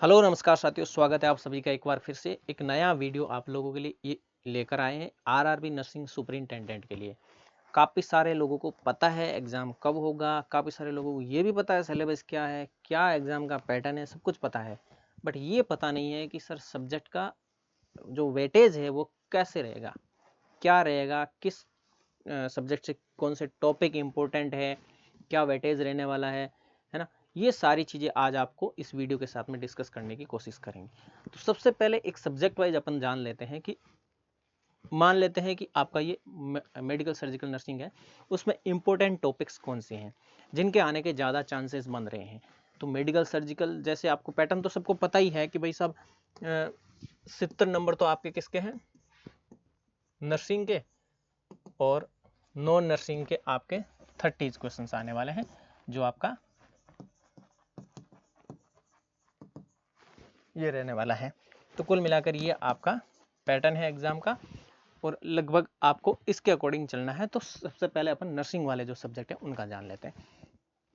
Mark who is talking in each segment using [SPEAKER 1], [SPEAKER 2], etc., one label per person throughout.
[SPEAKER 1] Hello नमस्कार साथियों, स्वागत है आप सभी का एक बार फिर से एक नया वीडियो आप लोगों के लिए ये लेकर आए हैं आरआरबी नर्सिंग सुपरिंटेंडेंट के लिए। काफ़ी सारे लोगों को पता है एग्ज़ाम कब होगा, काफ़ी सारे लोगों को ये भी पता है सिलेबस क्या है, क्या एग्ज़ाम का पैटर्न है, सब कुछ पता है। बट ये पता नहीं है कि सर सब्जेक्ट का जो वेटेज है वो कैसे रहेगा, क्या रहेगा, किस सब्जेक्ट से कौन से टॉपिक इम्पोर्टेंट है, क्या वेटेज रहने वाला है ना। ये सारी चीज़ें आज आपको इस वीडियो के साथ में डिस्कस करने की कोशिश करेंगे। तो सबसे पहले एक सब्जेक्ट वाइज अपन जान लेते हैं कि मान लेते हैं कि आपका ये मेडिकल सर्जिकल नर्सिंग है, उसमें इंपॉर्टेंट टॉपिक्स कौन से हैं जिनके आने के ज़्यादा चांसेस बन रहे हैं। तो मेडिकल सर्जिकल जैसे आपको पैटर्न तो सबको पता ही है कि भाई साहब 70 नंबर तो आपके किसके हैं, नर्सिंग के, और नॉन नर्सिंग के आपके 30 क्वेश्चंस आने वाले हैं, जो आपका ये रहने वाला है। तो कुल मिलाकर ये आपका पैटर्न है एग्जाम का, और लगभग आपको इसके अकॉर्डिंग चलना है। तो सबसे पहले अपन नर्सिंग वाले जो सब्जेक्ट है उनका जान लेते हैं।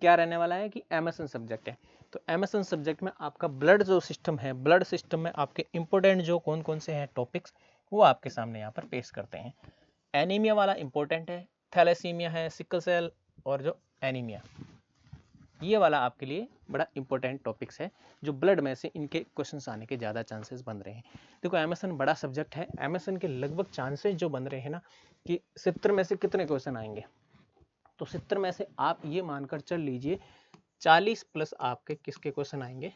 [SPEAKER 1] क्या रहने वाला है कि एमएसएन सब्जेक्ट है। तो एमएसएन सब्जेक्ट में आपका ब्लड जो सिस्टम है, ब्लड सिस्टम में आपके इंपॉर्टेंट जो कौन कौन से हैं टॉपिक्स, वो आपके सामने यहाँ पर पेश करते हैं। एनीमिया वाला इंपॉर्टेंट है, थैलेसीमिया है, सिकल सेल, और जो एनीमिया, ये वाला आपके लिए बड़ा इंपॉर्टेंट टॉपिक्स है, जो ब्लड में से इनके क्वेश्चंस आने के ज़्यादा चांसेस बन रहे हैं। देखो एमएसएन बड़ा सब्जेक्ट है, एमएसएन के लगभग चांसेस जो बन रहे हैं ना कि 70 में से कितने क्वेश्चन आएंगे, तो 70 में से आप ये मानकर चल लीजिए 40 प्लस आपके किसके क्वेश्चन आएंगे,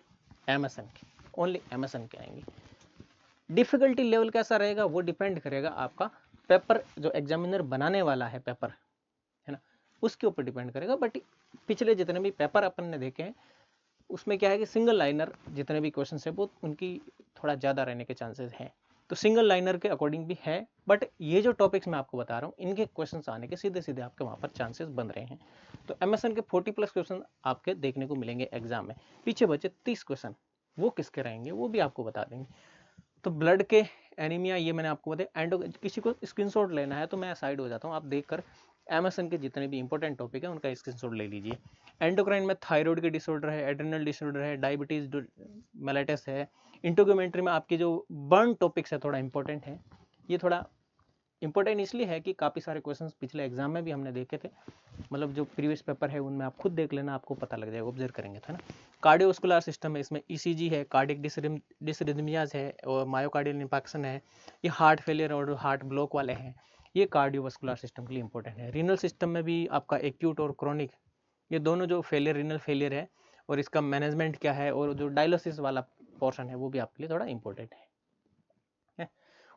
[SPEAKER 1] एमएसएन के, ओनली एमएसएन के आएंगे। डिफिकल्टी लेवल कैसा रहेगा वो डिपेंड करेगा आपका पेपर, जो एग्जामिनर बनाने वाला है पेपर, है ना, उसके ऊपर डिपेंड करेगा। बट पिछले जितने भी पेपर अपन ने देखे हैं उसमें क्या है कि सिंगल लाइनर जितने भी क्वेश्चन है वो उनकी थोड़ा ज़्यादा रहने के चांसेस हैं। तो सिंगल लाइनर के अकॉर्डिंग भी है, बट ये जो टॉपिक्स मैं आपको बता रहा हूँ इनके क्वेश्चन आने के सीधे सीधे आपके वहाँ पर चांसेस बन रहे हैं। तो एमएसएन के 40 प्लस क्वेश्चन आपके देखने को मिलेंगे एग्जाम में। पीछे बचे 30 क्वेश्चन, वो किसके रहेंगे वो भी आपको बता देंगे। तो ब्लड के एनीमिया ये मैंने आपको बताया। एंड किसी को स्क्रीनशॉट लेना है तो मैं साइड हो जाता हूँ, आप देखकर एमएसएन के जितने भी इंपॉर्टेंट टॉपिक है उनका स्क्रीनशॉट ले लीजिए। एंडोक्राइन में थायराइड के डिसऑर्डर है, एड्रेनल डिसऑर्डर है, डायबिटीज मेलाइटिस है। इंटोग्यूमेंट्री में आपके जो बर्न टॉपिक्स है थोड़ा इंपॉर्टेंट है। ये थोड़ा इंपॉर्टेंट इसलिए है कि काफ़ी सारे क्वेश्चंस पिछले एग्जाम में भी हमने देखे थे, मतलब जो प्रीवियस पेपर है उनमें आप खुद देख लेना, आपको पता लग जाएगा, ऑब्जर्व करेंगे तो, है ना। कार्डियोवास्कुलर सिस्टम है, इसमें ईसीजी है, कार्डिक डिसरिथमियाज है, और मायोकार्डियल इंफेक्शन है। ये हार्ट फेलियर और हार्ट ब्लॉक वाले हैं, ये कार्डियोवास्कुलर सिस्टम के लिए इंपॉर्टेंट है। रीनल सिस्टम में भी आपका एक्यूट और क्रॉनिक, ये दोनों जो फेलियर, रीनल फेलियर है और इसका मैनेजमेंट क्या है, और जो डायलिसिस वाला पोर्शन है वो भी आपके लिए थोड़ा इंपॉर्टेंट है।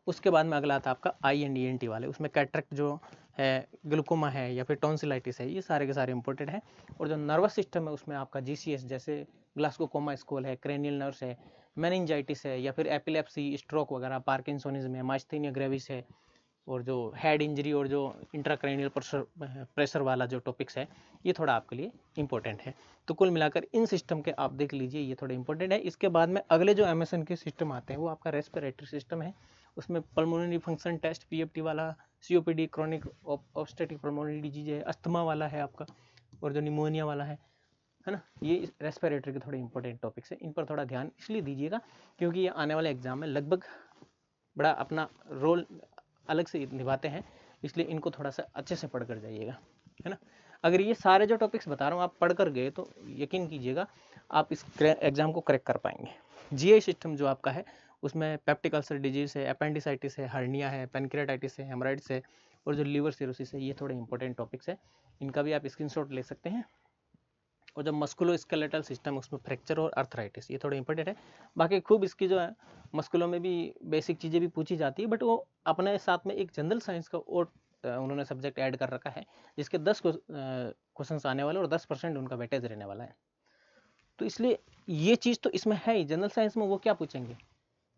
[SPEAKER 1] उसके बाद में अगला आता है आपका आई एंड ENT वाले, उसमें कैटरेक्ट जो है, ग्लूकोमा है, या फिर टॉन्सिलाइटिस है, ये सारे के सारे इंपॉर्टेंट है। और जो नर्वस सिस्टम है उसमें आपका GCS जैसे ग्लास्कोकोमा स्कोल है, क्रेनियल नर्व्स है, मेनिंजाइटिस है, या फिर एपिलेप्सी, स्ट्रोक वगैरह, पार्किंसोनिज्म है, माइस्थेनिया ग्रेविस है, और जो हेड इंजरी और जो इंट्राक्रेनियल प्रेशर वाला जो टॉपिक्स है ये थोड़ा आपके लिए इंपॉर्टेंट है। तो कुल मिलाकर इन सिस्टम के आप देख लीजिए, ये थोड़े इंपॉर्टेंट है। इसके बाद में अगले जो एमएसएन के सिस्टम आते हैं वो आपका रेस्पिरेटरी सिस्टम है, उसमें पल्मोनरी फंक्शन टेस्ट, PFT वाला, COPD chronic obstructive pulmonary disease है, अस्थमा वाला है आपका, और जो निमोनिया वाला है ना। ये रेस्पिरेटरी के थोड़े इंपॉर्टेंट टॉपिक्स है, इन पर थोड़ा ध्यान इसलिए दीजिएगा क्योंकि ये आने वाले एग्जाम में लगभग बड़ा अपना रोल अलग से निभाते हैं, इसलिए इनको थोड़ा सा अच्छे से पढ़ कर जाइएगा, है ना। अगर ये सारे जो टॉपिक्स बता रहा हूँ आप पढ़ कर गए तो यकीन कीजिएगा आप इस एग्जाम को क्रैक कर पाएंगे। GI सिस्टम जो आपका है उसमें पेप्टिक अल्सर डिजीज है, अपेंडिसाइटिस है, हर्निया है, पेनक्रियाटाइटिस है, हेमराइड्स है, और जो लीवर सिरोसिस है, ये थोड़े इंपॉर्टेंट टॉपिक्स है, इनका भी आप स्क्रीनशॉट ले सकते हैं। और जो मस्कुलो स्केलेटल सिस्टम उसमें फ्रैक्चर और अर्थराइटिस, ये थोड़े इंपॉर्टेंट है। बाकी खूब इसकी जो है मस्कुलो में भी बेसिक चीज़ें भी पूछी जाती है, बट वो अपने साथ में एक जनरल साइंस का और उन्होंने सब्जेक्ट ऐड कर रखा है जिसके 10 क्वेश्चंस आने वाले और 10% उनका वेटेज रहने वाला है। तो इसलिए ये चीज़ तो इसमें है ही। जनरल साइंस में वो क्या पूछेंगे,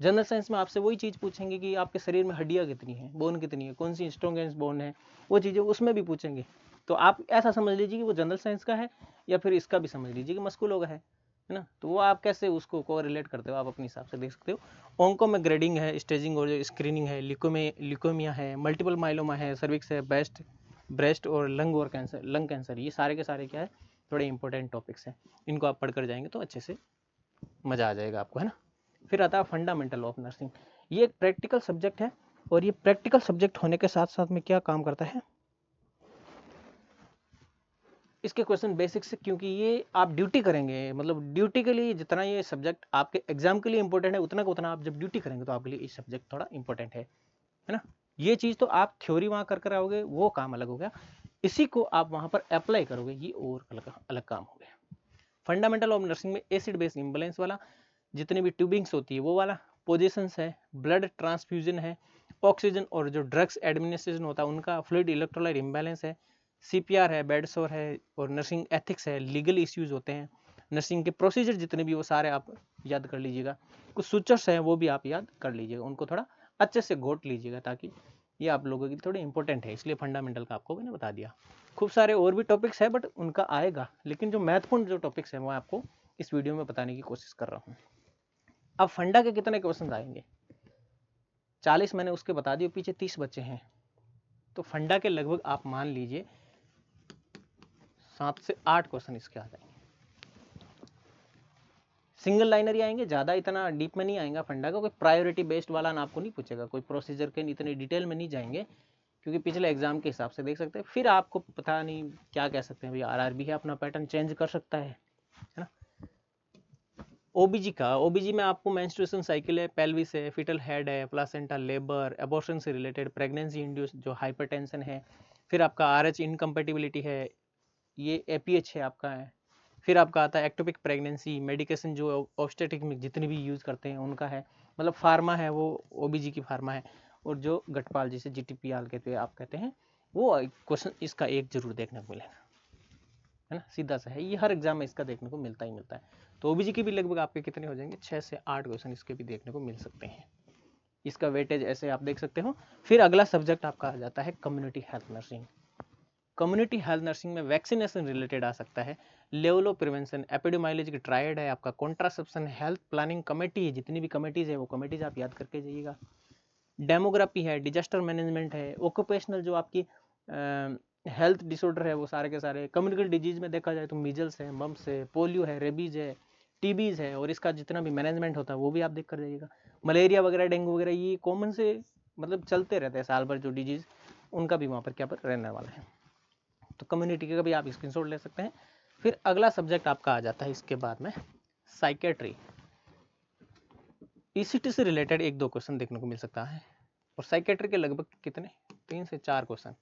[SPEAKER 1] जनरल साइंस में आपसे वही चीज़ पूछेंगे कि आपके शरीर में हड्डियाँ कितनी है, बोन कितनी है, कौन सी स्ट्रॉन्गेस्ट बोन है, वो चीज़ें उसमें भी पूछेंगे। तो आप ऐसा समझ लीजिए कि वो जनरल साइंस का है, या फिर इसका भी समझ लीजिए कि मस्कुलो का है ना। तो वो आप कैसे उसको को रिलेट करते हो आप अपने हिसाब से देख सकते हो। ओंको में ग्रेडिंग है, स्टेजिंग और जो स्क्रीनिंग है, लिकोमिया है, मल्टीपल माइलोमा है, सर्विक्स है, ब्रेस्ट और लंग और कैंसर, लंग कैंसर, ये सारे के सारे क्या है थोड़े इंपॉर्टेंट टॉपिक्स हैं। इनको आप पढ़कर जाएंगे तो अच्छे से मज़ा आ जाएगा आपको, है ना। फिर आता है फंडामेंटल ऑफ नर्सिंग। ये एक प्रैक्टिकल सब्जेक्ट है और ये प्रैक्टिकल सब्जेक्ट होने के साथ साथ में क्या काम करता है, इसके क्वेश्चन बेसिक से, क्योंकि ये आप ड्यूटी करेंगे, मतलब ड्यूटी के लिए जितना ये सब्जेक्ट आपके एग्जाम के लिए इंपॉर्टेंट है उतना का उतना आप जब ड्यूटी करेंगे तो आपके लिए ये सब्जेक्ट थोड़ा इंपॉर्टेंट है ना। ये चीज़ तो आप थ्योरी वहाँ कर आओगे, वो काम अलग हो गया, इसी को आप वहाँ पर अप्लाई करोगे, ये और अलग काम हो गया। फंडामेंटल ऑफ नर्सिंग में एसिड बेस इम्बेलेंस वाला, जितनी भी ट्यूबिंग्स होती है वो वाला, पोजिशंस है, ब्लड ट्रांसफ्यूजन है, ऑक्सीजन और जो ड्रग्स एडमिनिस्ट्रेशन होता है उनका, फ्लूइड इलेक्ट्रोलाइट इम्बैलेंस है, सीपीआर है, बेड सोर है, और नर्सिंग एथिक्स है, लीगल इश्यूज होते हैं, नर्सिंग के प्रोसीजर जितने भी वो सारे आप याद कर लीजिएगा। कुछ सूचर्स हैं वो भी आप याद कर लीजिएगा, उनको थोड़ा अच्छे से घोट लीजिएगा, ताकि ये आप लोगों के लिए थोड़े इंपॉर्टेंट है, इसलिए फंडामेंटल का आपको मैंने बता दिया। खूब सारे और भी टॉपिक्स है बट उनका आएगा, लेकिन जो महत्वपूर्ण जो टॉपिक्स है वो आपको इस वीडियो में बताने की कोशिश कर रहा हूँ। अब फंडा के कितने क्वेश्चन आएंगे, 40 मैंने उसके बता दिए, पीछे 30 बच्चे हैं, तो फंडा के लगभग आप मान लीजिए 7 से 8 क्वेश्चन इसके आ जाएंगे। सिंगल लाइनर ही आएंगे, ज्यादा इतना डीप में नहीं आएगा फंडा का, कोई प्रायोरिटी बेस्ड वाला ना आपको नहीं पूछेगा, कोई प्रोसीजर के इतने डिटेल में नहीं जाएंगे, क्योंकि पिछले एग्जाम के हिसाब से देख सकते हैं। फिर आपको पता नहीं क्या कह सकते हैं, भाई आरआरबी है, अपना पैटर्न चेंज कर सकता है ना। ओबीजी का, ओबीजी में आपको मेंस्ट्रुएशन साइकिल है, पेल्विस है, फिटल हेड है, प्लासेंटा, लेबर, एबॉर्शन से रिलेटेड, प्रेगनेंसी इंड्यूस जो हाइपरटेंशन है, फिर आपका आरएच इनकम्पेटिबिलिटी है, ये एपीएच है आपका है, फिर आपका आता है एक्टोपिक प्रेगनेंसी, मेडिकेशन जो ऑब्स्टेट्रिक में जितने भी यूज करते हैं उनका है, मतलब फार्मा है वो ओबीजी की फार्मा है, और जो गटपाल जिसे जीटीपीआल कहते हैं आप कहते हैं, वो क्वेश्चन इसका एक जरूर देखने को मिलेगा, है ना, सीधा सा है, ये हर एग्जाम में इसका देखने को मिलता ही मिलता है। तो ओबीजी की भी लगभग आपके कितने हो जाएंगे, 6 से 8 क्वेश्चन इसके भी देखने को मिल सकते हैं, इसका वेटेज ऐसे आप देख सकते हो। फिर अगला सब्जेक्ट आपका आ जाता है community health nursing. Community health nursing में वैक्सीनेशन रिलेटेड आ सकता है, लेवल ऑफ प्रिवेंशन, एपिडेमियोलॉजी की ट्रायड है आपका, कॉन्ट्रासेप्शन, हेल्थ प्लानिंग कमेटी है, जितनी भी कमेटीज है वो कमेटीज आप याद करके जाइएगा, डेमोग्राफी है, डिजास्टर मैनेजमेंट है, ऑक्यूपेशनल जो आपकी हेल्थ डिसऑर्डर है वो सारे के सारे, कम्युनिकल डिजीज में देखा जाए तो मीजल्स है, मम्स है, पोलियो है, रेबीज है, टीबीज है, और इसका जितना भी मैनेजमेंट होता है वो भी आप देख कर जाइएगा, मलेरिया वगैरह, डेंगू वगैरह, ये कॉमन से मतलब चलते रहते हैं साल भर जो डिजीज, उनका भी वहाँ पर क्या पर रहने वाला है, तो कम्युनिटी का भी आप स्क्रीनशॉट ले सकते हैं। फिर अगला सब्जेक्ट आपका आ जाता है इसके बाद में साइकेट्री। ईसीटी से रिलेटेड 1-2 क्वेश्चन देखने को मिल सकता है, और साइकेट्री के लगभग कितने 3 से 4 क्वेश्चन,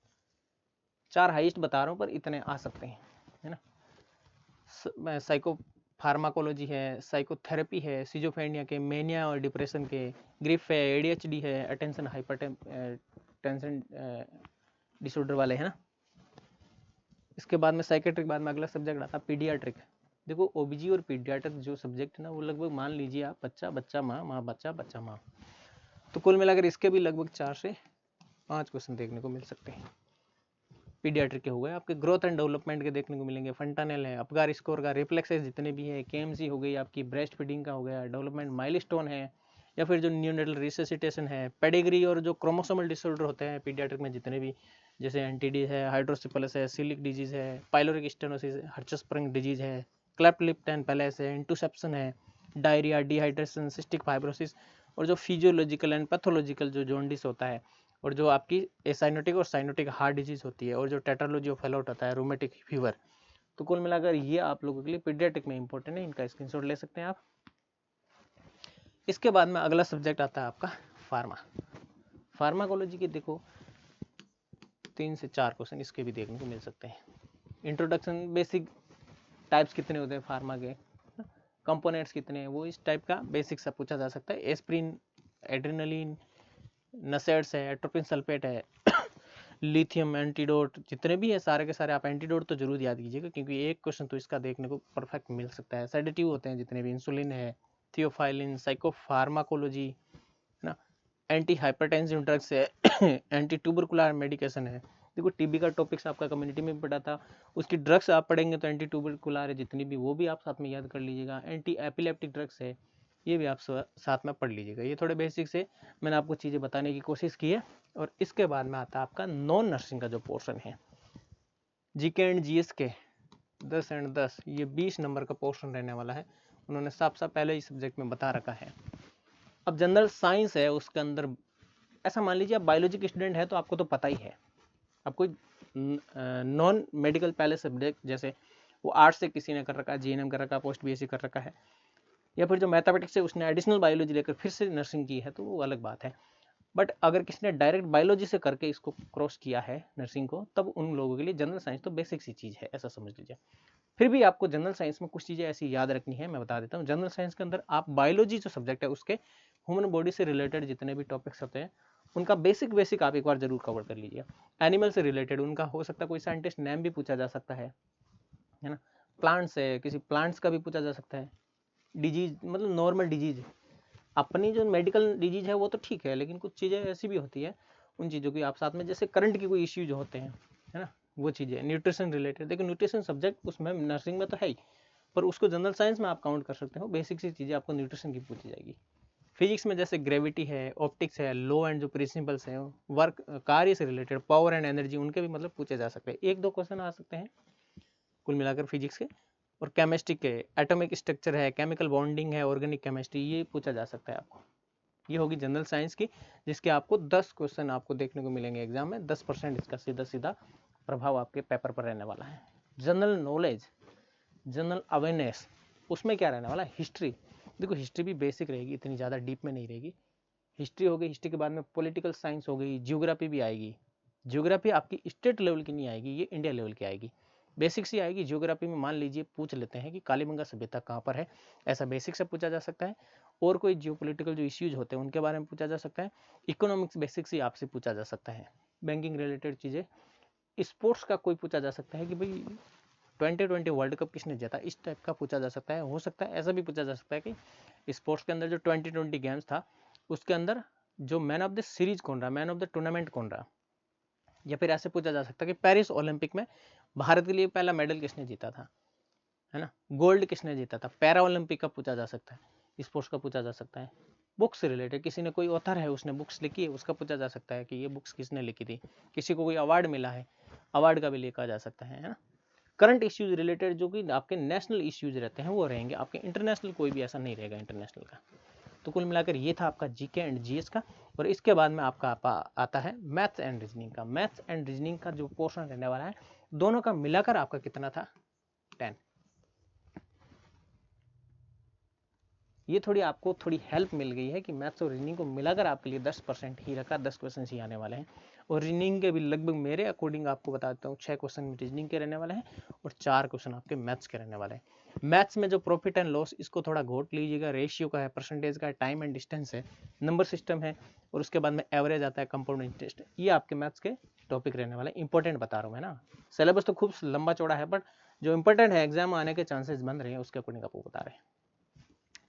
[SPEAKER 1] 4 हाईएस्ट बता रहा हूँ पर इतने आ सकते हैं, है ना। साइको फार्माकोलॉजी है, साइकोथेरेपी है, सिजोफ्रेनिया के, मेनिया और डिप्रेशन के, ग्रिफ है, एडीएचडी है, अटेंशन हाइपरटेंशन डिसऑर्डर वाले, है ना। इसके बाद में साइकेट्रिक बाद में अगला सब्जेक्ट आता है पीडियाट्रिक। देखो ओबीजी और पीडियाट्रिक जो सब्जेक्ट है ना वो लगभग मान लीजिए आप बच्चा बच्चा माँ, माँ बच्चा बच्चा माँ, तो कुल मिलाकर इसके भी लगभग 4 से 5 क्वेश्चन देखने को मिल सकते हैं। पीडियाट्रिक के हो गए आपके, ग्रोथ एंड डेवलपमेंट के देखने को मिलेंगे, फंटानेल है, अपगार स्कोर का, रिफ्लेक्सेस जितने भी है, केएमसी हो गई आपकी, ब्रेस्ट फीडिंग का हो गया, डेवलपमेंट माइलस्टोन है, या फिर जो न्यूनेटल रिससिटेशन है, पेडिग्री और जो क्रोमोसोमल डिसऑर्डर होते हैं पीडियाट्रिक में जितने भी, जैसे एनटीडी है, हाइड्रोसिफलस है, सिलिक डिजीज है, पाइलोरिक स्टेनोसिस, हर्चस्प्रिंग डिजीज है, क्लेफ्ट लिप एंड पैलेस है, इंटुसेप्शन है, डायरिया, डिहाइड्रेशन, सिस्टिक फाइब्रोसिस, और जो फिजियोलॉजिकल एंड पैथोलॉजिकल जो जॉन्डिस होता है, और जो आपकी एसाइनोटिक और साइनोटिक हार्ट डिजीज होती है, और जो टेट्रालॉजी ऑफ फेलोट होता है, रूमेटिक फीवर, तो कुल मिलाकर ये आप लोगों के लिए पीडियाट्रिक में इंपॉर्टेंट है, इनका स्क्रीनशॉट ले सकते हैं आप। इसके बाद में अगला सब्जेक्ट आता है आपका फार्मा। फार्माकोलॉजी के देखो 3 से 4 क्वेश्चन इसके भी देखने को मिल सकते हैं। इंट्रोडक्शन, बेसिक टाइप्स कितने होते हैं फार्मा के, कंपोनेंट्स कितने हैं, वो इस टाइप का बेसिक सा पूछा जा सकता है। एस्प्रिन, एड्रेनलिन, नसेट्स है, एट्रोपिन सल्फेट है, लिथियम, एंटीडोट, जितने भी है सारे के सारे आप एंटीडोट तो जरूर याद कीजिएगा, क्योंकि एक क्वेश्चन तो इसका देखने को परफेक्ट मिल सकता है। सेडेटिव होते हैं जितने भी, इंसुलिन है, थियोफाइलिन, साइकोफार्माकोलॉजी, है ना, एंटी हाइपरटेंसिव ड्रग्स है, एंटी ट्यूबरकुलर मेडिकेशन है। देखो टीबी का टॉपिक्स आपका कम्युनिटी में भी पढ़ा था, उसकी ड्रग्स आप पढ़ेंगे तो एंटी ट्यूबरकुलर है जितनी भी, वो भी आप साथ में याद कर लीजिएगा। एंटी एपिलेप्टिक ड्रग्स है, ये भी आप साथ में पढ़ लीजिएगा। ये थोड़े बेसिक से मैंने आपको चीज़ें बताने की कोशिश की है। और इसके बाद में आता है आपका नॉन नर्सिंग का जो पोर्शन है, जीके एंड जीएस के 10 एंड 10, ये 20 नंबर का पोर्शन रहने वाला है। उन्होंने साफ साफ पहले ही सब्जेक्ट में बता रखा है। अब जनरल साइंस है, उसके अंदर ऐसा मान लीजिए आप बायोलॉजी के स्टूडेंट है तो आपको तो पता ही है। अब कोई नॉन मेडिकल पहले सब्जेक्ट, जैसे वो आर्ट्स से किसी ने कर रखा है, जीएनएम कर रखा है, पोस्ट बीएससी कर रखा है, या फिर जो मैथमेटिक्स से उसने एडिशनल बायोलॉजी लेकर फिर से नर्सिंग की है, तो वो अलग बात है। बट अगर किसी ने डायरेक्ट बायोलॉजी से करके इसको क्रॉस किया है नर्सिंग को, तब उन लोगों के लिए जनरल साइंस तो बेसिक सी चीज़ है, ऐसा समझ लीजिए। फिर भी आपको जनरल साइंस में कुछ चीज़ें ऐसी याद रखनी है, मैं बता देता हूँ। जनरल साइंस के अंदर आप बायोलॉजी जो सब्जेक्ट है उसके ह्यूमन बॉडी से रिलेटेड जितने भी टॉपिक्स होते हैं उनका बेसिक आप एक बार जरूर कवर कर लीजिए। एनिमल से रिलेटेड उनका हो सकता है कोई साइंटिस्ट नेम भी पूछा जा सकता है ना। प्लांट्स है, किसी प्लांट्स का भी पूछा जा सकता है। डिजीज मतलब नॉर्मल डिजीज, अपनी जो मेडिकल डिजीज है वो तो ठीक है, लेकिन कुछ चीज़ें ऐसी भी होती है, उन चीज़ों की आप साथ में, जैसे करंट की कोई इश्यूज होते हैं, है ना, वो चीज़ें। न्यूट्रिशन रिलेटेड, देखो न्यूट्रिशन सब्जेक्ट उसमें नर्सिंग में तो है ही, पर उसको जनरल साइंस में आप काउंट कर सकते हो। बेसिक सी चीज़ें आपको न्यूट्रिशन की पूछी जाएगी। फिजिक्स में जैसे ग्रेविटी है, ऑप्टिक्स है, लो एंड जो प्रिंसिपल्स हैं, वर्क कार्य से रिलेटेड, पावर एंड एनर्जी, उनके भी मतलब पूछे जा सकते हैं। एक दो क्वेश्चन आ सकते हैं कुल मिलाकर फिजिक्स के। और केमिस्ट्री के एटॉमिक स्ट्रक्चर है, केमिकल बॉन्डिंग है, ऑर्गेनिक केमिस्ट्री, ये पूछा जा सकता है आपको। ये होगी जनरल साइंस की, जिसके आपको 10 क्वेश्चन आपको देखने को मिलेंगे एग्जाम में। 10% इसका सीधा सीधा प्रभाव आपके पेपर पर रहने वाला है। जनरल नॉलेज, जनरल अवेयरनेस, उसमें क्या रहने वाला है? हिस्ट्री। देखो हिस्ट्री भी बेसिक रहेगी, इतनी ज़्यादा डीप में नहीं रहेगी। हिस्ट्री हो गई, हिस्ट्री के बाद में पॉलिटिकल साइंस हो गई, जियोग्राफी भी आएगी। जियोग्राफी आपकी स्टेट लेवल की नहीं आएगी, ये इंडिया लेवल की आएगी। बेसिक सी आएगी जियोग्राफी में। मान लीजिए पूछ लेते हैं कि कालीबंगा सभ्यता कहाँ पर है, ऐसा बेसिक से पूछा जा सकता है। और कोई जियोपॉलिटिकल जो इश्यूज होते हैं उनके बारे में पूछा जा सकता है। इकोनॉमिक्स बेसिक से आपसे पूछा जा सकता है। बैंकिंग रिलेटेड चीज़ें, स्पोर्ट्स का कोई पूछा जा सकता है कि भाई 2020 वर्ल्ड कप किसने जीता, इस टाइप का पूछा जा सकता है। हो सकता है ऐसा भी पूछा जा सकता है कि स्पोर्ट्स के अंदर जो 2020 गेम्स था उसके अंदर जो मैन ऑफ द सीरीज कौन रहा, मैन ऑफ द टूर्नामेंट कौन रहा। या फिर ऐसे पूछा जा सकता है कि पेरिस ओलंपिक में भारत के लिए पहला मेडल किसने जीता था, है ना, गोल्ड किसने जीता था। पैरा ओलंपिक का पूछा जा सकता है, स्पोर्ट्स का पूछा जा सकता है। बुक्स से रिलेटेड, किसी ने कोई ऑथर है उसने बुक्स लिखी है, उसका पूछा जा सकता है कि ये बुक्स किसने लिखी थी। किसी को कोई अवार्ड मिला है, अवार्ड का भी लिखा जा सकता है ना। करंट इश्यूज रिलेटेड जो कि आपके नेशनल इश्यूज रहते हैं वो रहेंगे, आपके इंटरनेशनल कोई भी ऐसा नहीं रहेगा इंटरनेशनल का। तो कुल मिलाकर ये था आपका जीके एंड जीएस का। और इसके बाद में आपका आता है मैथ्स एंड रीजनिंग का। मैथ्स एंड रीजनिंग का जो पोर्शन रहने वाला है, दोनों का मिलाकर आपका कितना था, 10। ये थोड़ी आपको थोड़ी हेल्प मिल गई है कि मैथ्स और रीजनिंग को मिलाकर आपके लिए 10% ही रखा, 10 क्वेश्चन ही आने वाले हैं। और रीजनिंग के भी लगभग मेरे अकॉर्डिंग आपको बता देता हूँ 6 क्वेश्चन रीजनिंग के रहने वाले हैं और 4 क्वेश्चन आपके मैथ्स के रहने वाले हैं। मैथ्स में जो प्रॉफिट एंड लॉस, इसको थोड़ा घोट लीजिएगा। रेशियो का है, परसेंटेज का है, टाइम एंड डिस्टेंस है, नंबर सिस्टम है, और उसके बाद में एवरेज आता है, कंपाउंड इंटरेस्ट। ये आपके मैथ्स के टॉपिक रहने वाले, इंपॉर्टेंट बता रहा हूँ मैं ना। सिलेबस तो खूब लंबा चौड़ा है, बट जो इंपॉर्टेंट है एग्जाम आने के चांसेस बन रहे हैं उसके अकॉर्डिंग आपको बता रहे हैं।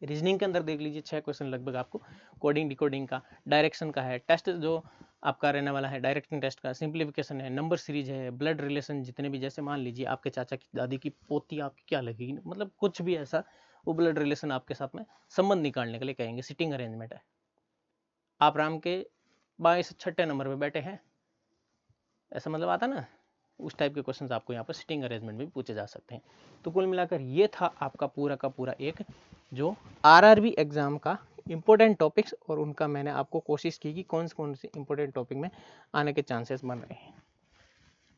[SPEAKER 1] रीजनिंग के अंदर देख लीजिए 6 क्वेश्चन लगभग आपको कोडिंग डिकोडिंग का, डायरेक्शन का है, टेस्ट जो आपका रहने वाला है डायरेक्शन टेस्ट का, सिंप्लीफिकेशन है, नंबर सीरीज है, ब्लड रिलेशन जितने भी, जैसे मान लीजिए आपके चाचा की दादी की पोती आपकी क्या लगेगी, मतलब कुछ भी ऐसा, वो ब्लड रिलेशन आपके साथ में संबंध निकालने के लिए कहेंगे। सिटिंग अरेंजमेंट है, आप राम के 22 नंबर पे बैठे हैं, ऐसा मतलब आता ना, उस टाइप के क्वेश्चंस आपको यहाँ पर सिटिंग अरेंजमेंट में भी पूछे जा सकते हैं। तो कुल मिलाकर ये था आपका पूरा का पूरा एक जो आरआरबी एग्जाम का इंपॉर्टेंट टॉपिक्स, और उनका मैंने आपको कोशिश की कि कौन से इंपॉर्टेंट टॉपिक में आने के चांसेस बन रहे हैं।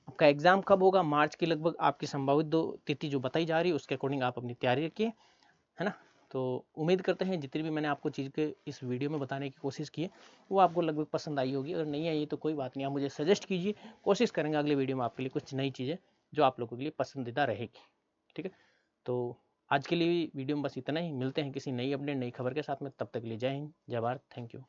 [SPEAKER 1] आपका एग्जाम कब होगा? मार्च की लगभग आपकी संभावित 2 तिथि जो बताई जा रही है उसके अकॉर्डिंग आप अपनी तैयारी रखिए, है ना। तो उम्मीद करते हैं जितनी भी मैंने आपको चीज़ के इस वीडियो में बताने की कोशिश की है वो आपको लगभग पसंद आई होगी। अगर नहीं आई तो कोई बात नहीं, आप मुझे सजेस्ट कीजिए, कोशिश करेंगे अगले वीडियो में आपके लिए कुछ नई चीज़ें जो आप लोगों के लिए पसंदीदा रहेगी। ठीक है, तो आज के लिए वीडियो में बस इतना ही। मिलते हैं किसी नई अपडेट, नई खबर के साथ में। तब तक के लिए जय हिंद, जय भारत, थैंक यू।